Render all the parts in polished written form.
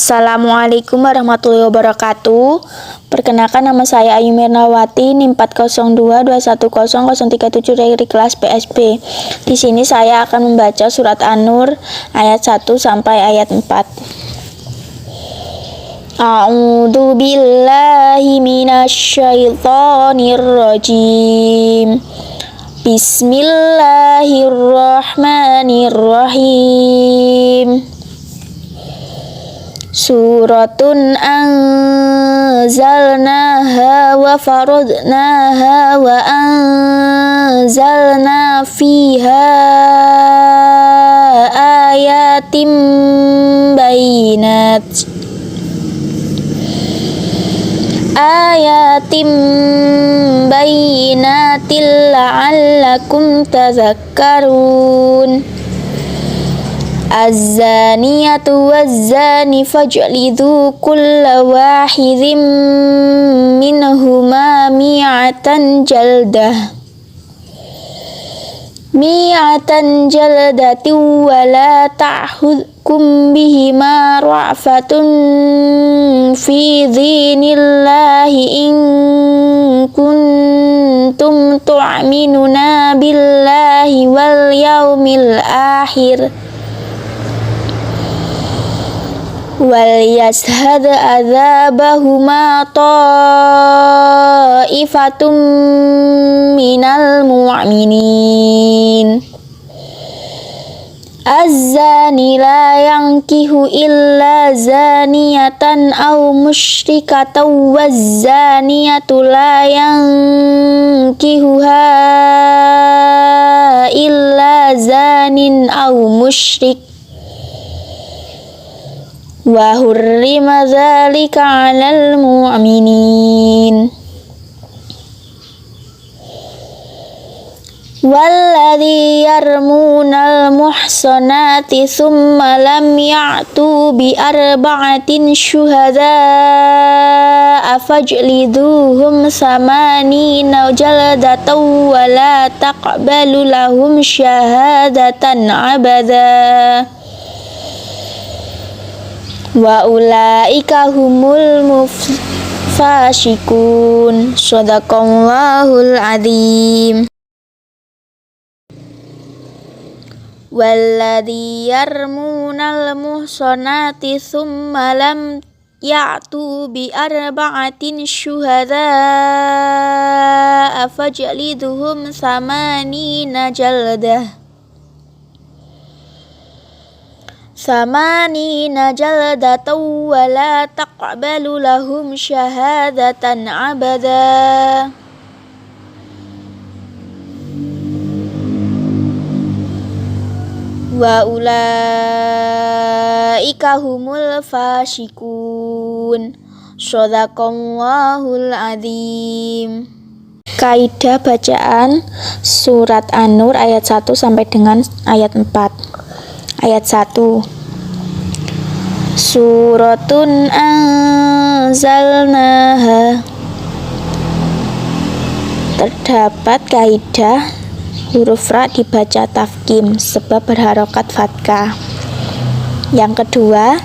Assalamualaikum warahmatullahi wabarakatuh. Perkenalkan, nama saya Ayu Mirnawati, NIM 402210037 dari kelas PSB. Di sini saya akan membaca surat An-Nur ayat 1 sampai ayat 4. A'udzu billahi minasyaitonir rajim. Bismillahirrahmanirrahim. Suratun anzalnaha wa faradnaha wa anzalna fiha ayatim bayinatil la'allakum tadhakkarun. Az-zaniyatu waz-zani fajlidu kulla wahidhin minhuma mi'atan jaldati wa la ta'khudhukum bihima ra'fatun fi dinillahi in kuntum tu'minuna billahi wal yawmil akhir wal yashhad adzabahuma ta'ifatum minal mu'minin. Az-zani la yankihu illa zaniyatan aw musyrikatan waz-zaniyatu la yankihuha illa zanin aw musyrik wa hurrima dzalika 'alal mu'minin. Walladzi yarmunal muhsanati tsumma lam ya'tu bi arba'atin syuhada'a fajliduhum samanina jaldatan wa la taqbalu lahum syahadatan abada wa ulaika humul fasiqun. Shadaqallahul adzim. Walladzi yarmunal muhsanati tsumma lam ya'tu bi arba'atin syuhada'a fajliduhum samanina jaldatan wa la taqbalu lahum syahadatan abada wa ulaika humul fasiqun. Shadaqallahul adzim. Kaidah bacaan surat An-Nur ayat 1 sampai dengan ayat 4. Ayat 1. Suratun anzalnaha. Terdapat kaidah huruf ra dibaca tafkhim sebab berharokat fathah. Yang kedua,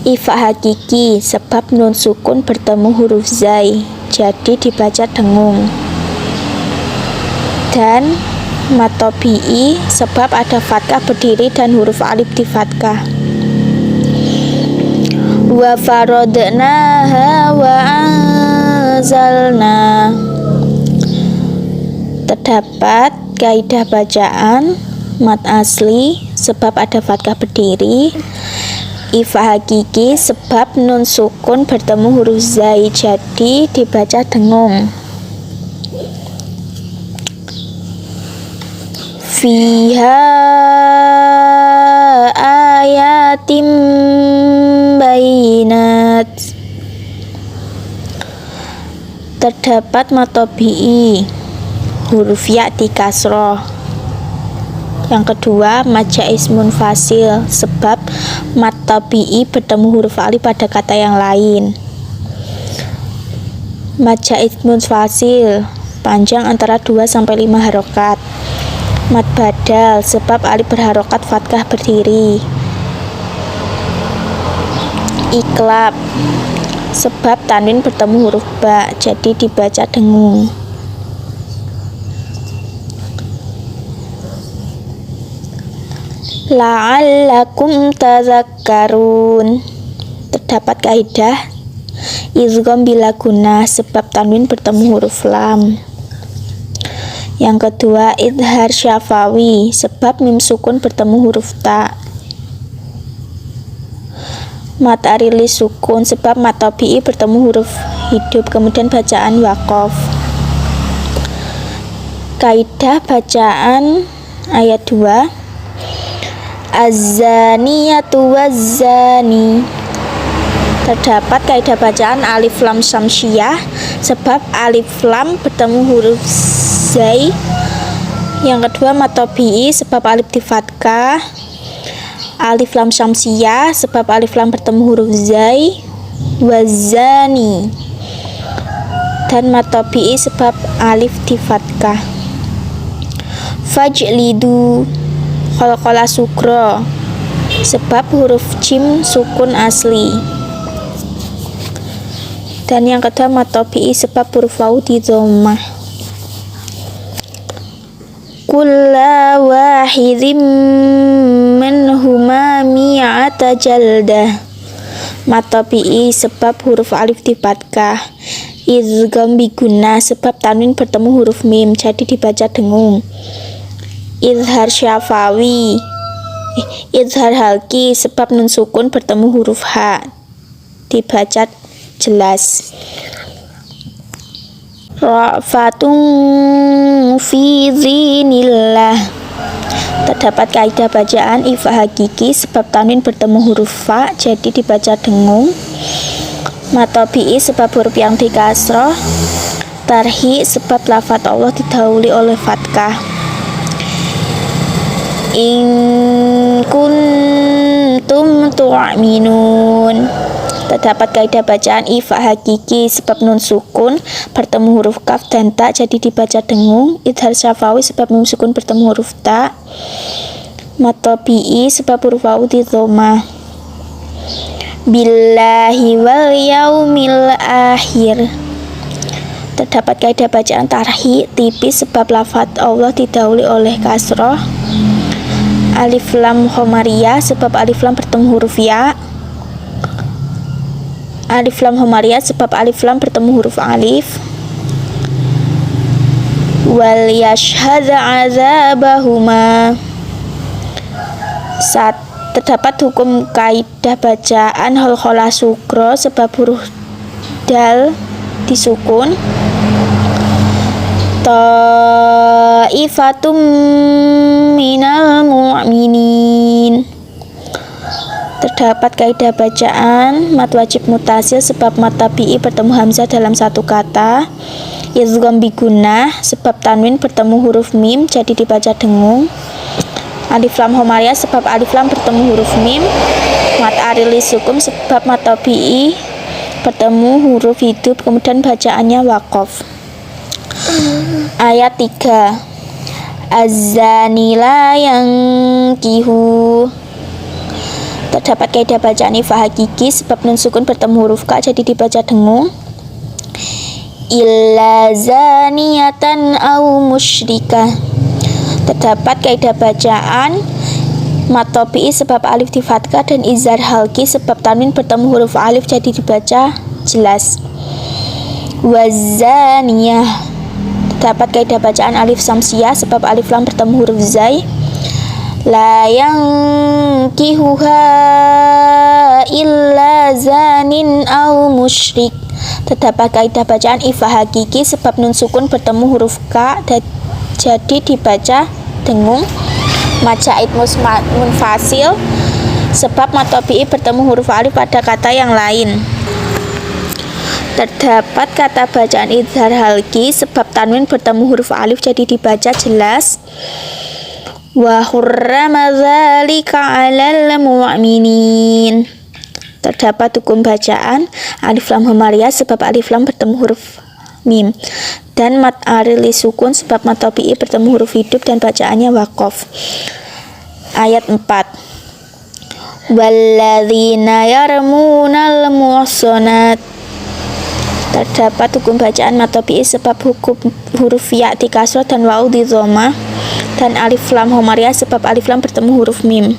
ifa hakiki sebab nun sukun bertemu huruf zai jadi dibaca dengung. Dan matobi'i sebab ada fathah berdiri dan huruf alif di fathah. Wa faradnaha wa anzalna. Terdapat kaidah bacaan mad asli sebab ada fathah berdiri, ifa hakiki sebab nun sukun bertemu huruf zai jadi dibaca dengung. Fiha ayatim bayinat. Terdapat matobi'i huruf ya di kasroh. Yang kedua, maja ismun fasil sebab mat tabi'i bertemu huruf alif pada kata yang lain. Maja ismun fasil panjang antara 2 sampai 5 harokat. Mad badal sebab alif berharokat fathah berdiri. iklab sebab tanwin bertemu huruf ba jadi dibaca dengung. La'allakum tazakkarun. Terdapat kaidah idgham bila gunnah sebab tanwin bertemu huruf lam. Yang kedua, idhar syafawi sebab mim sukun bertemu huruf ta. Mat arili sukun sebab mat tabi'i bertemu huruf hidup, kemudian bacaan waqaf. Kaidah bacaan ayat 2, az-zaniyatu waz-zani. Terdapat kaidah bacaan alif lam samsiyah sebab alif lam bertemu huruf zai. Yang kedua, mat tabi'i sebab alif di fathah. Alif lam samsiyah sebab alif lam bertemu huruf zai wazani, dan mat tabi'i sebab alif di fathah. Fajlidu qalqala sugro sebab huruf jim sukun asli. Dan yang kedua, mat tabi'i sebab huruf wawu di dhammah. Kulla wahidin minhuma mi'ata jaldah. Mat tabi'i sebab huruf alif di fathah. Idgham bi gunnah sebab tanwin bertemu huruf mim jadi dibaca dengung. Idhar syafawi, idhar halki sebab nun sukun bertemu huruf ha dibaca jelas. Ra'fatun fi dzinillah. Terdapat kaidah bacaan ifa hakiki sebab tanwin bertemu huruf fa jadi dibaca dengung. Mat tabi'i sebab huruf yang dikasroh. Tarhi sebab lafadz Allah didahului oleh fathah. In kuntum tu'minun. Terdapat kaidah bacaan ifa hakiki sebab nun sukun bertemu huruf kaf dan ta jadi dibaca dengung. Idhar syafawi sebab mim sukun bertemu huruf ta. Mat tabi'i sebab huruf wawu di dhammah. Billahi wal yaumil akhir. Terdapat kaidah bacaan tarhi tipis sebab lafadz Allah didahului oleh kasroh. Alif lam khomariyah sebab alif lam bertemu huruf ya. Alif lam khomariyah sebab alif lam bertemu huruf alif. Wal yashhadza azabahuma. Terdapat hukum kaidah bacaan qalqala sugro sebab huruf dal disukun. Ta'ifatum minal mu'minin. Terdapat kaidah bacaan mat wajib mutasil sebab mat tabi'i bertemu hamzah dalam satu kata. Idgham bi gunnah sebab tanwin bertemu huruf mim jadi dibaca dengung. Alif lam khomariyah sebab alif lam bertemu huruf mim. Mat arili sukun sebab mat tabi'i bertemu huruf hidup, kemudian bacaannya waqaf. Ayat 3, az-zani la yankihu. Terdapat kaidah bacaan ifa hakiki sebab nun sukun bertemu huruf ka jadi dibaca dengung. Illa zaniyatan au musyrikah. Terdapat kaidah bacaan mat tabi'i sebab alif di fathah dan izhar halki sebab tanwin bertemu huruf alif jadi dibaca jelas. Wazaniyah. Terdapat kaidah bacaan alif samsiyah sebab alif lam bertemu huruf zai. La yankihuha illa zanin au musyrik. Terdapat kaidah bacaan ifa hakiki sebab nun sukun bertemu huruf ka jadi dibaca dengung. Majaid munfasil sebab mat tabi'i bertemu huruf alif pada kata yang lain. Terdapat kata bacaan idhar halki sebab tanwin bertemu huruf alif jadi dibaca jelas. Wa hurrama dzalika 'alal mu'minin. Terdapat hukum bacaan alif lam khomariyah sebab alif lam bertemu huruf mim, dan mat arili sukun sebab mat tabi'i bertemu huruf hidup dan bacaannya waqaf. Ayat 4, walladzina yarmunal muhsanat. Terdapat hukum bacaan mad tabi'i sebab hukum huruf ya di kasrah dan wawu di dhammah, dan alif lam homariyah sebab alif lam bertemu huruf mim.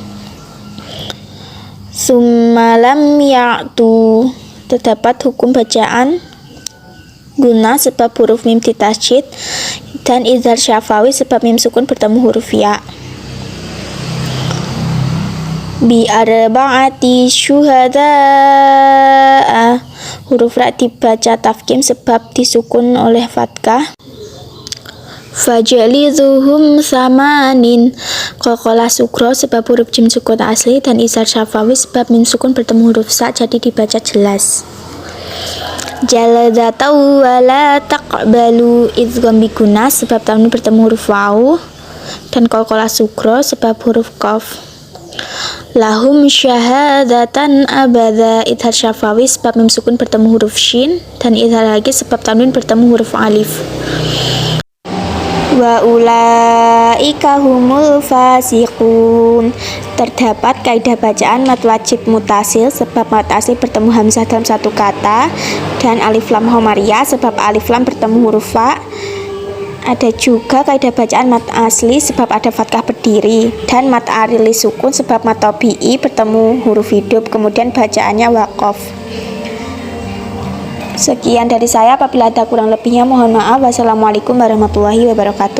Summalam ya'tu. Terdapat hukum bacaan guna sebab huruf mim ditasydid, dan izhar syafawi sebab mim sukun bertemu huruf ya. Bi arba'ati syuhada'a. Huruf ra dibaca tafkim sebab disukun oleh fathah. Fajlizuhum samanin. Qalqalah sugro sebab huruf jim sukun asli, dan izhar syafawi sebab mim sukun bertemu huruf sa jadi dibaca jelas. Jaladatu wala taqbalu. Idgham biguna sebab tanwin bertemu huruf wawu, dan qalqalah sugro sebab huruf qaf. Lahum syahadatan abada. Idhar syafawi sebab mim sukun bertemu huruf shin, dan idhar lagi sebab tanwin bertemu huruf alif. Wa ulaika humul fasiqun. Terdapat kaidah bacaan mad wajib mutasil sebab mad asli bertemu hamzah dalam satu kata, dan alif lam homariyah sebab alif lam bertemu huruf fa. Ada juga kaidah bacaan mad asli sebab ada fathah berdiri, dan mad arili sukun sebab mad tabi'i bertemu huruf hidup, kemudian bacaannya waqaf. Sekian dari saya, apabila ada kurang lebihnya mohon maaf. Wassalamualaikum warahmatullahi wabarakatuh.